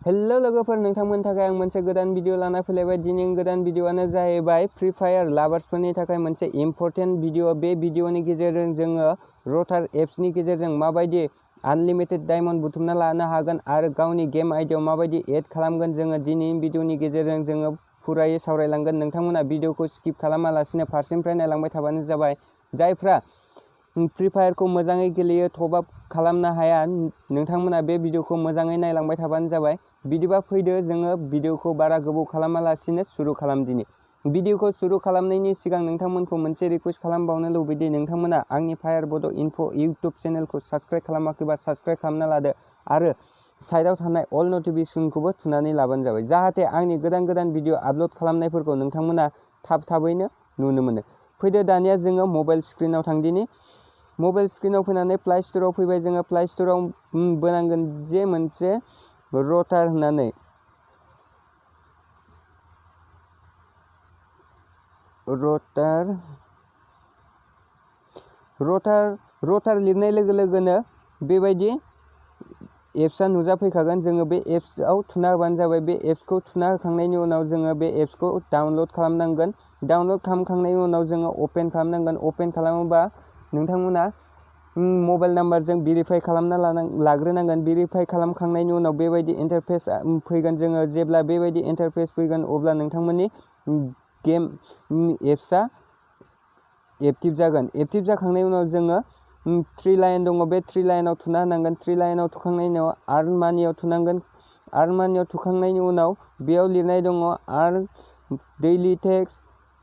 Hello लोगोफोर, नोंथांमोननि थाखाय आं मोनसे गोदान भिडिअ लाना फैलायबाय। दिनै गोदान भिडिअआनो जाहैबाय फ्री फायार लाभार्सफोरनि थाखाय मोनसे इम्परटेन्ट भिडिअ। बे भिडिअनि गेजेरजों जोङो रटार एप्सनि गेजेरजों माबायदि आनलिमिटेड डायमन्ड बुथुमना लानो हागोन आरो गावनि गेम आइडियाव माबायदि एड खालामगोन, जोङो दिनैनि भिडिअनि गेजेरजों जोङो फुरायै सावरायलांगोन। नोंथांमोना भिडिअखौ स्किप खालामालासिनो फारसेनिफ्राय नायलांबाय थाबानो जाबाय। जायफ्रा फ्री फायारखौ मोजाङै गेलेयो, टप आप खालामनो हाया, नोंथांमोना बे भिडिअखौ मोजाङै नायलांबाय थाबानो जाबाय। बिदिबा फैदो जोङो भिडिअखौ बारा गोबाव खालामालासिनो सुरु खालामदिनि। भिडिअखौ सुरु खालामनायनि सिगां नोंथांमोनखौ मोनसे रिक्वेस्ट खालामबावनो लुबैदि नोंथांमोना आंनि फायार बड' इनफो इउटुब चेनेलखौ साबस्क्राइब खालामाखैबा साबस्क्राइब खालामना लादो आरो साइडआव थानाय अल नटिफिकेसनखौबो थुनानै लाबानो जाबाय, जाहाथे आंनि गोदान गोदान भिडिअ आपल'ड खालामनायफोरखौ नोंथांमोना थाबैनो नुनो मोनो। फैदो दानिया जोङो मबाइल स्क्रिनाव थांदिनि। मबाइल स्क्रिनाव फैनानै प्ले स्ट'राव फैबाय। जोङो प्ले स्ट'राव बोनांगोन जे मोनसे रटार होननानै रटार लिरनाय लोगो लोगोनो बेबायदि एप्सआ नुजाफैखागोन। जोङो बे एप्सआव थुना होबानो जाबाय। बे एप्सखौ थुना होखांनायनि उनाव जोङो बे एप्सखौ डाउनलड खालामनांगोन। डाउनलड खालामखांनायनि उनाव जोङो अपेन खालामनांगोन। अपेन खालामोबा नोंथांमोना मबाइल नाम्बारजों भेरिफाइ खालामना लाग्रोनांगोन। भेरिफाइ खालामखांनायनि उनाव बेबायदि इन्टारफेस फैगोन। जोङो जेब्ला बेबायदि इन्टारफेस फैगोन अब्ला नोंथांमोननि गेम एप्सआ एक्टिभ जागोन। एक्टिभ जाखांनायनि उनाव जोङो थ्री लाइन दङ, बे थ्री लाइनाव थुना होनांगोन। थ्री लाइनाव थुखांनायनि उनाव आर्न मानियाव थुनांगोन। आर्न मानियाव थुखांनायनि उनाव बेयाव लिरनाय दङ आर्न दैलि टेक्स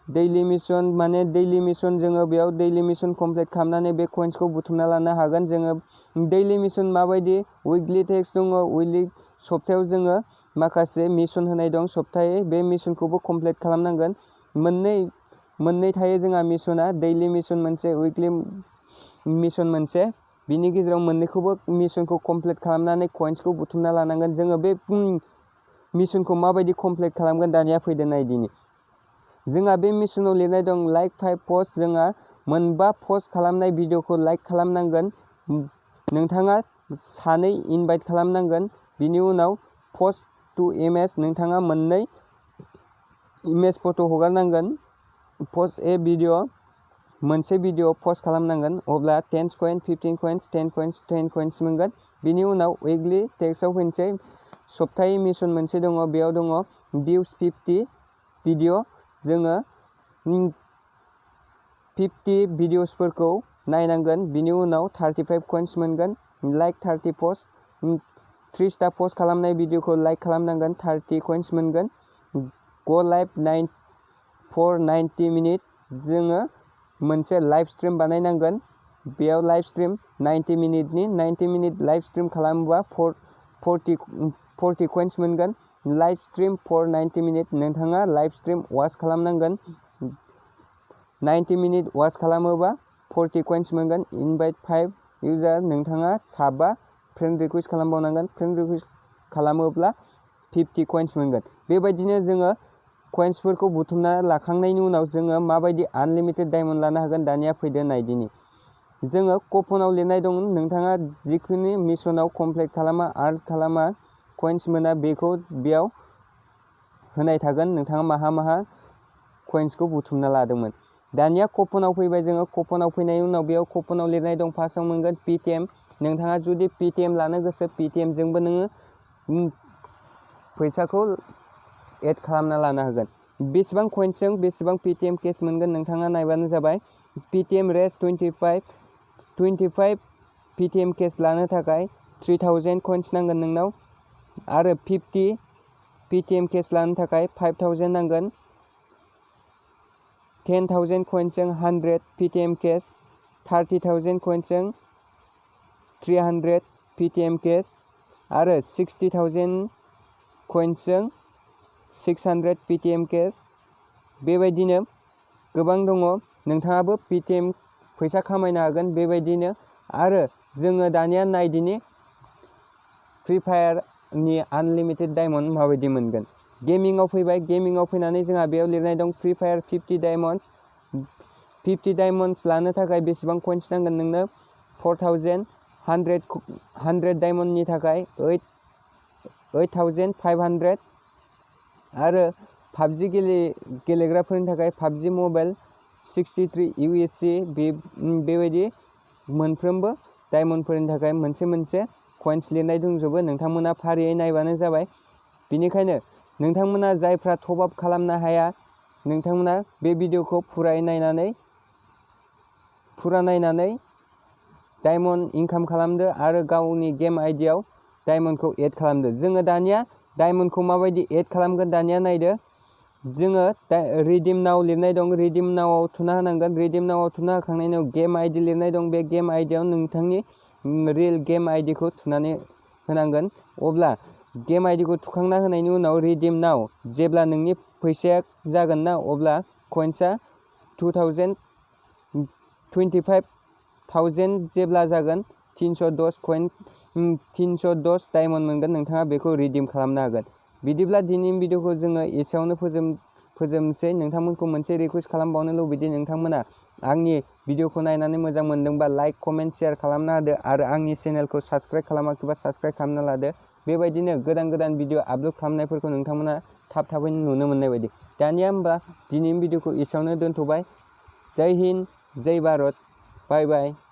दैलि मिशन, माने दैलि मिशन। जोङो बेयाव दैलि मिशन कमप्लिट खालामनानै बे कइन्सखौ बुथुमना लानो हागोन। जोङो दैलि मिशन माबायदि उइकलि टेक्स दङ, उइकलि सप्तायाव जोङो माखासे मिशन होनाय दं सप्तायै, बे मिशनखौबो कमप्लिट खालामनांगोन। मोननै थायो जोंहा मिशना, दैलि मिशन मोनसे, उइकलि मिशन मोनसे। बिनि गेजेराव मोननैखौबो मिशनखौ कमप्लिट खालामनानै कइन्सखौ बुथुमना लानांगोन। जोङो बे मिशनखौ माबायदि कमप्लिट खालामगोन दानिया फैदो नायदिनि। जोंहा बे मिशनाव लिरनाय दं लाइक 5 पस्ट। जोंहा 5 पस्ट खालामनाय भिडिअखौ लाइक खालामनांगोन। नोंथाङा 2 इनभाइट खालामनांगोन। बिनि उनाव पस्ट टू इमेज, नोंथाङा 2 इमेज फट' हगारनांगोन। पस्ट ए भिडिअ, मोनसे भिडिअ पस्ट खालामनांगन। अब्ला 10 कइन, 15 कइन्स, 10 कइन्स, 10 कइन्स मोनगोन। बिनि उनाव उइकलि टेक्सआव फैनोसै। सप्तायै मिशन मोनसे दङ, बेयाव दङ भिउस 50 भिडिअ। जोङो 50 भिडिअसफोरखौ नायनांगोन। बिनि उनाव 35 कइन्स मोनगोन। लाइक 30 पस्ट, 30टा पस्ट खालामनाय भिडिअखौ लाइक खालामनांगोन, 30 कइन्स मोनगोन। गो लाइभ फर 90 मिनिट, जोङो मोनसे लाइभ स्ट्रिम बानायनांगोन। बेयाव लाइभ स्ट्रिम 90 मिनिटनि, 90 मिनिट लाइभ स्ट्रिम खालामोबा 40 कइन्स मोनगोन। लाइभ स्ट्रिम फर 90 मिनिट, नोंथाङा लाइभ स्ट्रिम वाच खालामनांगोन। 90 मिनिट वाच खालामोबा 40 कइन्स मोनगोन। इनभाइट 5 इउजार, नोंथाङा 5 फ्रेन्ड रिक्वेस्ट खालामबावनांगोन। फ्रेन्ड रिक्वेस्ट खालामोब्ला 50 कइन्स मोनगोन। बेबायदिनो जोङो कइन्सफोरखौ बुथुमना लाखांनायनि उनाव जोङो माबायदि आनलिमिटेड डायमन्ड लानो हागोन दानिया फैदो नायदिनि। जोङो कुपनाव लिरनाय दं, नोंथाङा जिखुनु मिशनाव कमप्लिट खालामा, आर्न खालामा, कइन्स मोना, बेखौ बेयाव होनाय थागोन नोंथाङा माहा कइन्सखौ बुथुमना लादोंमोन। दानिया कुपनाव फैबाय। जोङो कुपनाव फैनायनि उनाव बेयाव कुपनाव लिरनाय दं, फार्स्टआव मोनगोन पेटिएम। नोंथाङा जुदि पेटिएम लानो गोसो, पेटिएमजोंबो नोङो फैसाखौ एड खालामना लानो हागोन। बेसेबां कइन्सजों बेसेबां पेटिएम केस मोनगोन नोंथाङा नायबानो जाबाय। पेटिएम रेस 25 पेटिएम केस लानो थाखाय 3000 कइन्स नांगोन नोंनाव, आरो 50 पेटिएम केस लानो थाखाय 5000 नांगोन। 10,000 कइन्सजों 100 पेटिएम केस, 30,000 कइन्सजों 300 पेटिएम केस, आरो 60,000 कइन्सजों 600 पेटिएम केस। बेबायदिनो गोबां दङ, नोंथाङाबो पेटिएम फैसा खामायनो हागोन बेबायदिनो। आरो जोङो दानिया नायदिनि फ्री फायारनि आनलिमिटेड डायमन्ड माबायदि मोनगोन। गेमिंआव फैबाय। गेमिंआव फैनानै जोंहा बेयाव लिरनाय दं फ्री फायार 50 डायमन्ड्स। 50 डायमन्ड्स लानो थाखाय बेसेबां कइन्स नांगोन नोंनो? 4000। 100 डायमन्डनि थाखाय 8500 आरो पाबजि गेलेग्राफोरनि थाखाय पाबजि मबाइल 63 USC बेबायदि मोनफ्रोमबो डायमन्डफोरनि थाखाय मोनसे कइन्स लिरनाय दंजोबो। नोंथांमोना फारियै नायबानो जाबाय। बेनिखायनो नोंथांमोना जायफ्रा टप आप खालामनो हाया नोंथांमोना बे भिडिअखौ फुरा नायनानै डायमन्ड इनकाम खालामदो आरो गावनि गेम आइडियाव डायमन्डखौ एड खालामदो। जोङो दानिया डायमन्डखौ माबायदि एड खालामगोन दानिया नायदो। जोङो रिडिम नाव लिरनाय दं, रिडिम नावआव थुना होनांगोन। रिडिम नावआव थुना होखांनायनि उनाव गेम आइडि लिरनाय दं, बे गेम आइडियाव नोंथांनि रियेल गेम आइडिखौ थुनानै होनांगोन। अब्ला गेम आइडिखौ थुखांना होनायनि उनाव रिडिम नाव जेब्ला नोंनि फैसाया जागोन ना अब्ला कइन्सआ 25,000 जेब्ला जागोन 310 डायमन्ड मोनगोन। नोंथाङा बेखौ रिडिम खालामनो हागोन। बिदिब्ला दिनैनि भिडिअखौ जोङो एसेयावनो फोजोबनोसै। नोंथांमोनखौ मोनसे रिकुवेस्ट खालामबावनो लुबैदि नोंथांमोना आंनि भिडिअखौ नायनानै मोजां मोनदोंबा लाइक कमेन्ट शेयार खालामना होदो आरो आंनि चेनेलखौ साबस्क्राइब खालामाखैबा साबस्क्राइब खालामना लादो। बेबायदिनो गोदान भिडिअ आपल'ड खालामनायफोरखौ नोंथांमोना थाबैनो नुनो मोननाय बायदि। दानिया होमबा दिनैनि भिडिअखौ एसेयावनो दोनथ'बाय। जय हिन्द जय भारत, बाय बाय।